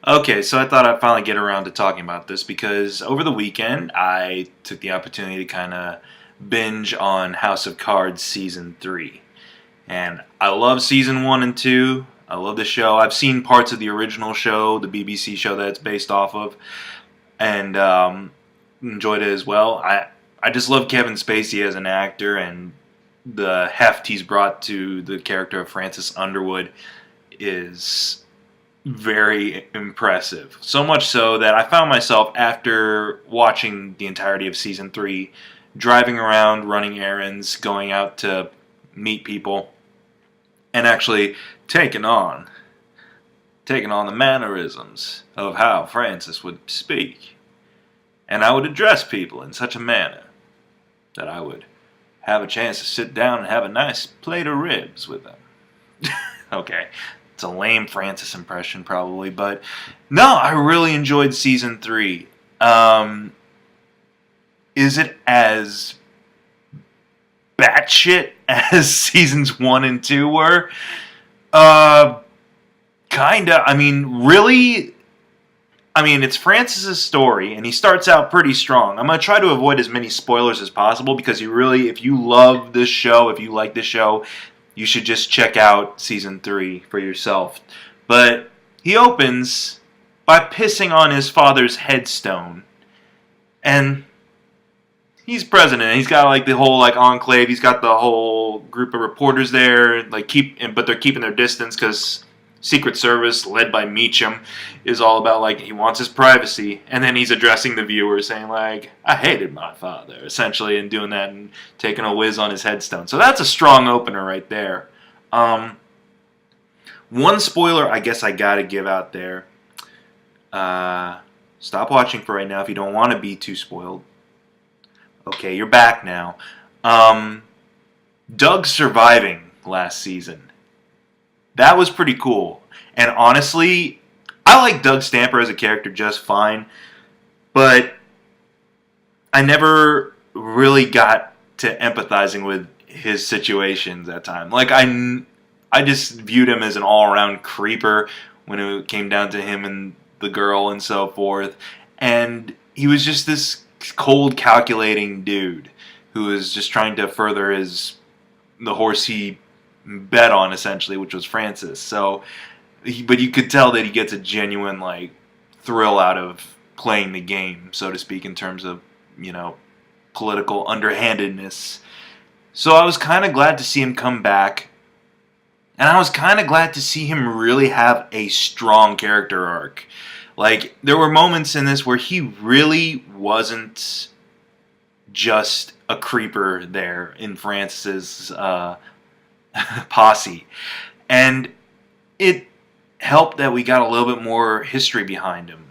Okay, so I thought I'd finally get around to talking about this because over the weekend I took the opportunity to kind of binge on House of Cards season 3. And I love season 1 and 2. I love the show. I've seen parts of the original show, the BBC show that it's based off of, and enjoyed it as well. I just love Kevin Spacey as an actor, and the heft he's brought to the character of Francis Underwood is very impressive. So much so that I found myself, after watching the entirety of season 3, driving around, running errands, going out to meet people, and actually taking on the mannerisms of how Francis would speak. And I would address people in such a manner that I would have a chance to sit down and have a nice plate of ribs with them. Okay, it's a lame Francis impression probably, but no, I really enjoyed season 3. Is it as batshit as seasons 1 and 2 were? Kinda. I mean, really. I mean, it's Francis's story, and he starts out pretty strong. I'm gonna try to avoid as many spoilers as possible because if you love this show, if you like this show, you should just check out season 3 for yourself. But he opens by pissing on his father's headstone, and he's president. He's got like the whole like enclave. He's got the whole group of reporters there, but they're keeping their distance because Secret Service, led by Meacham, is all about like he wants his privacy. And then he's addressing the viewers, saying like, "I hated my father," essentially, and doing that and taking a whiz on his headstone. So that's a strong opener right there. One spoiler I guess I gotta give out there. Stop watching for right now if you don't want to be too spoiled. Okay, you're back now. Doug surviving last season. That was pretty cool. And honestly, I like Doug Stamper as a character just fine, but I never really got to empathizing with his situations at times. Like, I just viewed him as an all-around creeper when it came down to him and the girl and so forth. And he was just this cold, calculating dude who was just trying to further the horse he bet on, essentially, which was Francis. So, but you could tell that he gets a genuine like thrill out of playing the game, so to speak, in terms of political underhandedness. So I was kind of glad to see him come back, and I was kind of glad to see him really have a strong character arc. Like, there were moments in this where he really wasn't just a creeper there in Francis's posse. And it helped that we got a little bit more history behind him,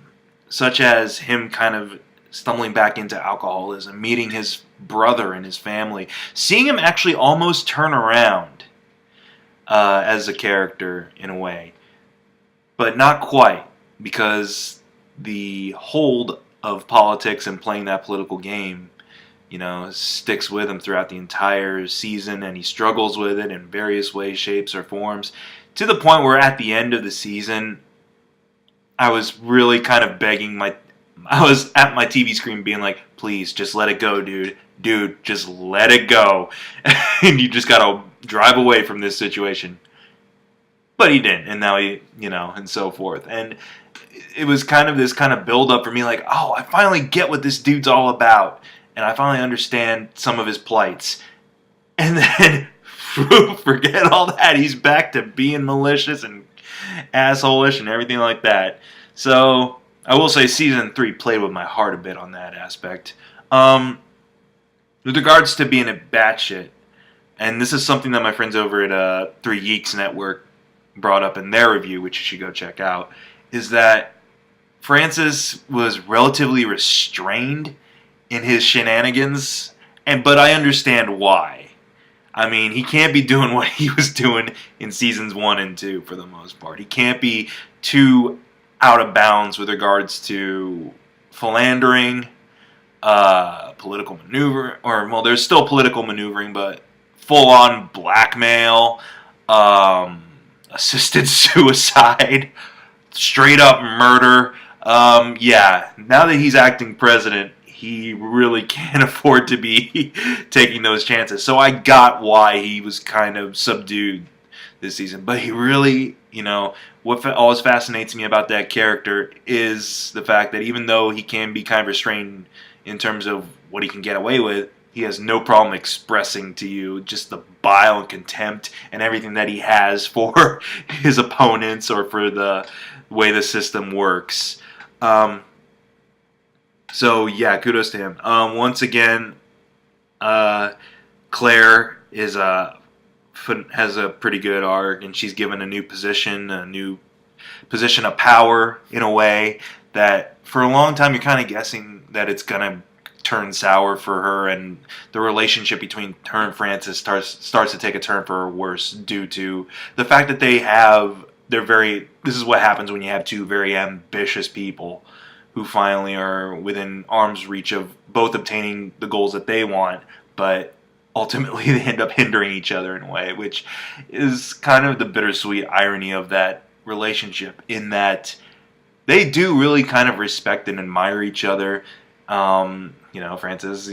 such as him kind of stumbling back into alcoholism, meeting his brother and his family, seeing him actually almost turn around as a character in a way, but not quite, because the hold of politics and playing that political game sticks with him throughout the entire season, and he struggles with it in various ways, shapes, or forms, to the point where at the end of the season, I was really kind of I was at my TV screen being like, please, just let it go, dude. Dude, just let it go. And you just gotta drive away from this situation. But he didn't, and now and so forth. And it was kind of this kind of build-up for me, like, oh, I finally get what this dude's all about. And I finally understand some of his plights. And then, forget all that. He's back to being malicious and asshole-ish and everything like that. So, I will say season 3 played with my heart a bit on that aspect. With regards to being a batshit, and this is something that my friends over at 3 Geeks Network brought up in their review, which you should go check out, is that Francis was relatively restrained in his shenanigans, but I understand why. I mean, he can't be doing what he was doing in seasons 1 and 2 for the most part. He can't be too out of bounds with regards to philandering, political maneuver, there's still political maneuvering, but full-on blackmail, assisted suicide, straight up murder. Yeah, now that he's acting president, he really can't afford to be taking those chances. So I got why he was kind of subdued this season. But he really, what always fascinates me about that character is the fact that even though he can be kind of restrained in terms of what he can get away with, he has no problem expressing to you just the bile and contempt and everything that he has for his opponents or for the way the system works. So yeah, kudos to him. Once again, Claire has a pretty good arc, and she's given a new position of power in a way that for a long time you're kind of guessing that it's gonna turn sour for her, and the relationship between her and Francis starts to take a turn for worse due to the fact that this is what happens when you have two very ambitious people who finally are within arm's reach of both obtaining the goals that they want, but ultimately they end up hindering each other in a way, which is kind of the bittersweet irony of that relationship, in that they do really kind of respect and admire each other. Francis,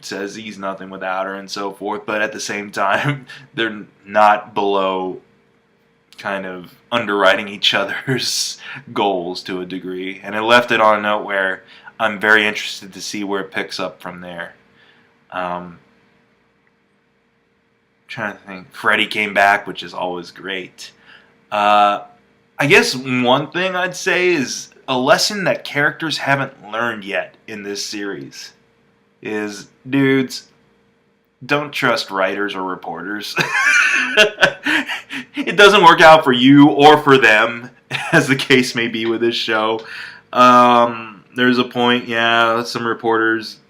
says he's nothing without her and so forth, but at the same time, they're not below kind of underwriting each other's goals to a degree. And it left it on a note where I'm very interested to see where it picks up from there. Trying to think. Freddy came back, which is always great. I guess one thing I'd say is a lesson that characters haven't learned yet in this series is, dudes, don't trust writers or reporters. It doesn't work out for you or for them, as the case may be with this show. There's a point, some reporters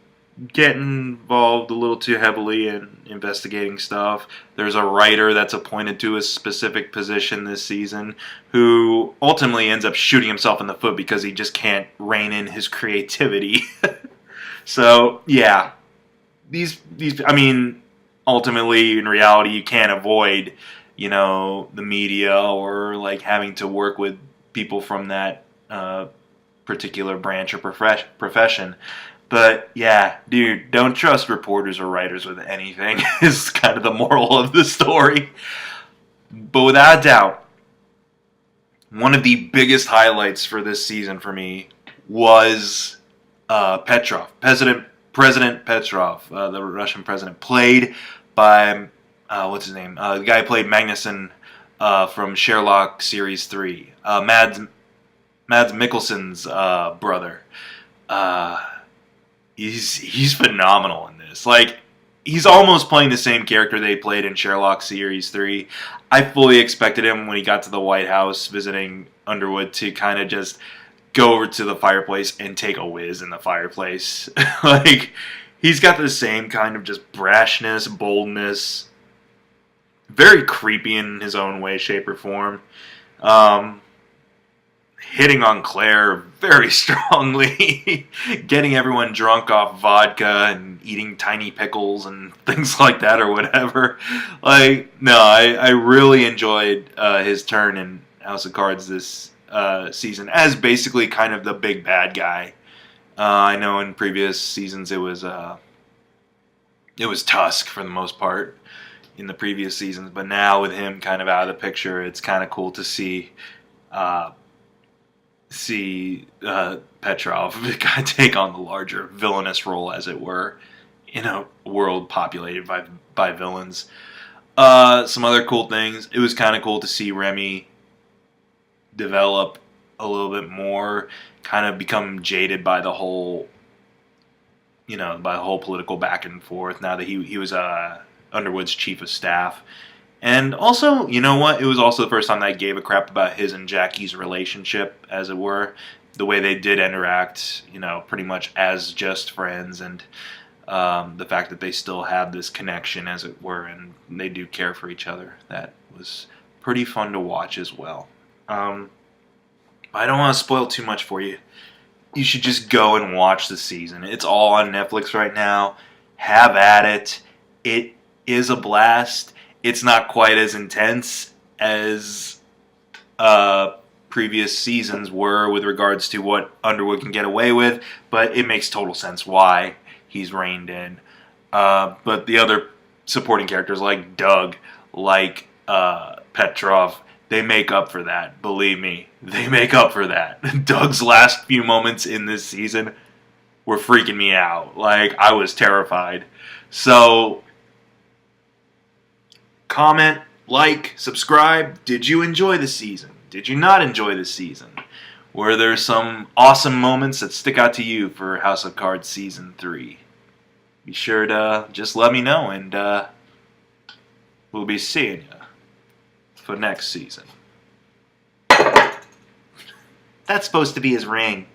get involved a little too heavily in investigating stuff. There's a writer that's appointed to a specific position this season who ultimately ends up shooting himself in the foot because he just can't rein in his creativity. So, yeah. Ultimately, in reality, you can't avoid, the media or, having to work with people from that particular branch or profession. But, yeah, dude, don't trust reporters or writers with anything is kind of the moral of the story. But without a doubt, one of the biggest highlights for this season for me was Petrov. President Petrov, the Russian president, played by, what's his name? The guy who played Magnuson from Sherlock Series 3. Mads Mikkelsen's brother. He's phenomenal in this. He's almost playing the same character they played in Sherlock Series 3. I fully expected him when he got to the White House visiting Underwood to kind of just go over to the fireplace and take a whiz in the fireplace. He's got the same kind of just brashness, boldness. Very creepy in his own way, shape, or form. Hitting on Claire very strongly, getting everyone drunk off vodka and eating tiny pickles and things like that or whatever. I really enjoyed his turn in House of Cards this season as basically kind of the big bad guy. I know in previous seasons it was Tusk for the most part in the previous seasons, but now with him kind of out of the picture, it's kind of cool to see Petrov kind of take on the larger villainous role, as it were, in a world populated by villains. Some other cool things. It was kind of cool to see Remy develop a little bit more, kind of become jaded by the whole, political back and forth. Now that he was Underwood's chief of staff. And also, you know what? It was also the first time that I gave a crap about his and Jackie's relationship, as it were. The way they did interact, pretty much as just friends, and the fact that they still have this connection, as it were, and they do care for each other. That was pretty fun to watch as well. I don't want to spoil too much for you. You should just go and watch the season. It's all on Netflix right now. Have at it. It is a blast. It's not quite as intense as previous seasons were with regards to what Underwood can get away with, but it makes total sense why he's reined in. But the other supporting characters like Doug, like Petrov, they make up for that. Believe me, they make up for that. Doug's last few moments in this season were freaking me out. Like, I was terrified. So, comment, like, subscribe. Did you enjoy the season? Did you not enjoy the season? Were there some awesome moments that stick out to you for House of Cards Season 3? Be sure to just let me know, and we'll be seeing you for next season. That's supposed to be his ring.